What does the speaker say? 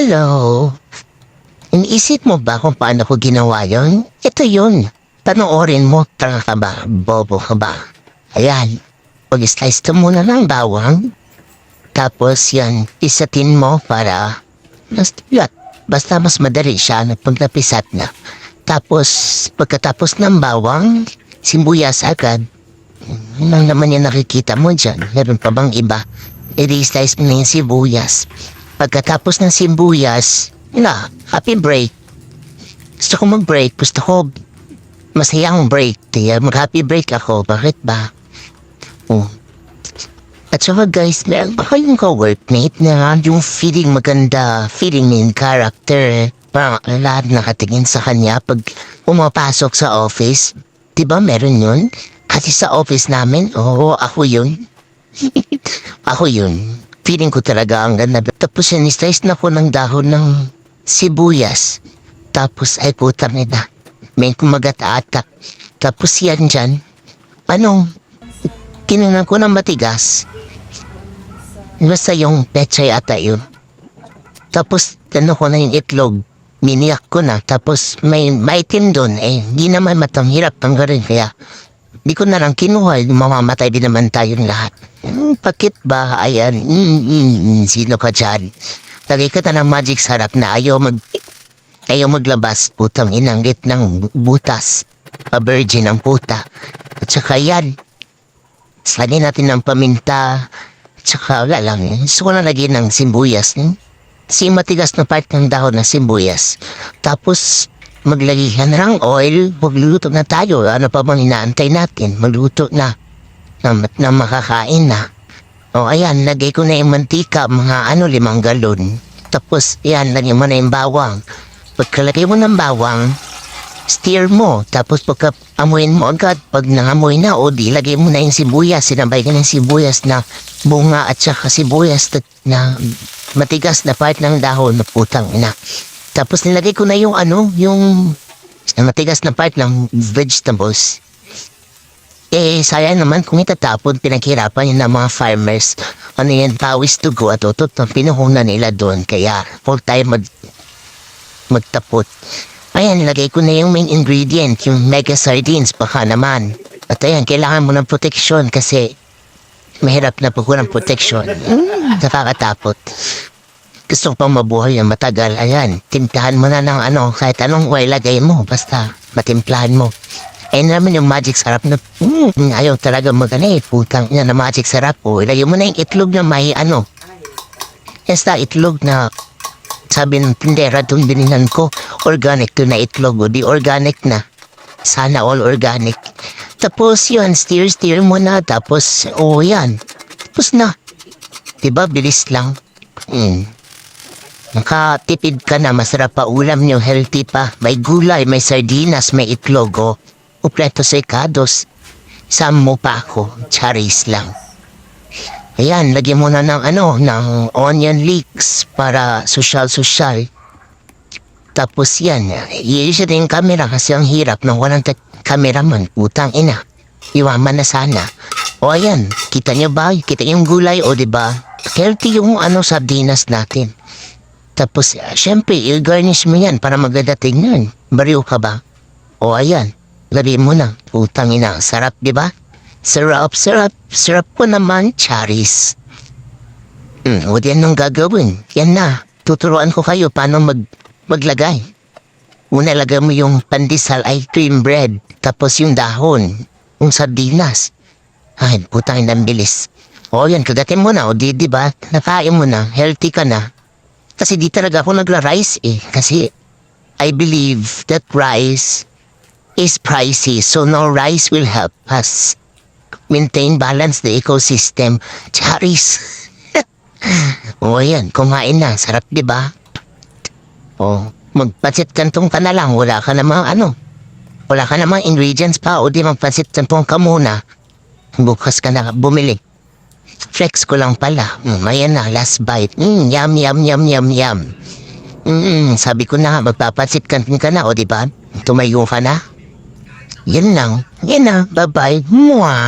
Hello. Iniisip mo ba kung paano ko ginawa yon? Ito yun. Panoorin mo, tanga ka ba? Bobo ka ba? Ayan. Pag-slice ka muna ng bawang. Tapos yan, isatin mo para basta mas madali siya na pagnapisat na. Tapos, pagkatapos ng bawang, sibuyas agad. Yun lang naman yung nakikita mo dyan. Meron pa bang iba? I-slice mo na yung sibuyas. Pagkatapos ng sibuyas, happy break. Gusto ko mag-break. Gusto ko masayang break. Kaya mag-happy break ako. Bakit ba? Oh. At saka guys, meron ba kayong ka-workmate na yung feeling maganda, feeling in character, parang lahat nakatingin sa kanya pag pumapasok sa office? Diba meron yun? Kasi sa office namin, ako yun. Ako yun. Feeling ko talaga ang ganda. Tapos sinislice na ko ng dahon ng sibuyas. Tapos ay putang ina. May kumagat-atak. Tapos yan dyan. Kinunan ko ng matigas. Basta yung pechay ata yun. Tapos ko na yung itlog. Miniyak ko na. Tapos may maitim doon. Hindi naman hirap tanggalin. Kaya di ko na lang kinuha. Mamamatay din naman tayong lahat. Bakit ba? Ayan. Sino ka dyan? Lagay ka na ng magic sarap na ayaw maglabas. Putang inanggit ng butas. Pa-virgin ang puta. At saka yan. Lagyan natin ng paminta. At saka wala lang. Gusto ko na lagyan ng sibuyas. Kasi matigas na part ng dahon ng sibuyas. Tapos maglagay ka na ng oil. Magluto na tayo. Ano pa bang inaantay natin? Magluto na makakain na. Ayan, lagay ko na yung mantika, mga 5 galon. Tapos, ayan, lagay mo na yung bawang. Pagkalagay mo ng bawang, stir mo. Tapos, pagka-amuin mo agad, pag nangamoy na, lagay mo na yung sibuyas. Sinabay ka ng sibuyas na bunga at saka sibuyas na matigas na part ng dahon na putang ina. Tapos, nilagay ko na yung matigas na part ng vegetables. Sayang naman kung itatapon, pinaghirapan yun ng mga farmers. Pawis to go at utot ang pinuhunan nila doon. Kaya full time magtapot. Ayan, lagay ko na yung main ingredient, yung mega sardines, baka naman. At ayan, kailangan mo ng protection kasi mahirap na po ng protection. Nakakatapot. Gusto ko pang mabuhay yung matagal. Ayan, timplahan mo na ng kahit anong oil lagay mo. Basta matimplahan mo. Naman yung magic sarap na, ayaw talaga putang ina na magic sarap po. Ilagay mo na yung itlog na may Basta itlog na, sabi ng tindera doon binilan ko, organic to na itlog o di organic na. Sana all organic. Tapos yun, stir mo na, tapos, yan. Tapos na. Diba, bilis lang. Nakatipid ka na, masarap pa ulam nyo, healthy pa. May gulay, may sardinas, may itlog, Kompleto sekados. Samo pa ako. Charis lang. Ayan, lagyan mo na ng onion leeks para sosyal. Tapos yan, i-reset yung camera kasi ang hirap ng walang cameraman. Putang ina. Iwaman na sana. Ayan, kita nyo ba? Kita yung gulay, diba? Healthy yung sardinas natin. Tapos, syempre, i-garnish mo yan para maganda tingnan. Bariw ka ba? Ayan. Lagay mo na. Putang ina. Sarap, di ba? Sarap. Sarap ko naman, charis. Yan nung gagawin. Yan na. Tuturuan ko kayo paano maglagay. Una, lagay mo yung pandesal ay cream bread. Tapos yung dahon. Yung sardinas. Ay, putang ina, bilis. Yan, kagatin mo na. Di ba? Nakain mo na. Healthy ka na. Kasi di talaga ako nagla-rice Kasi I believe that rice is pricey, so no rice will help us maintain balance the ecosystem. Charis. Yan, kumain na. Sarap, di ba? Magpansit kantong ka na lang. Wala ka namang ingredients pa. Di magpansit kantong ka muna. Bukas ka na bumili. Flex ko lang pala. Ayan na, last bite. Yum. Sabi ko na, magpapansit kantong ka na, di ba? Tumayo ka na. Yan lang. Yan na. Bye-bye. Mwah.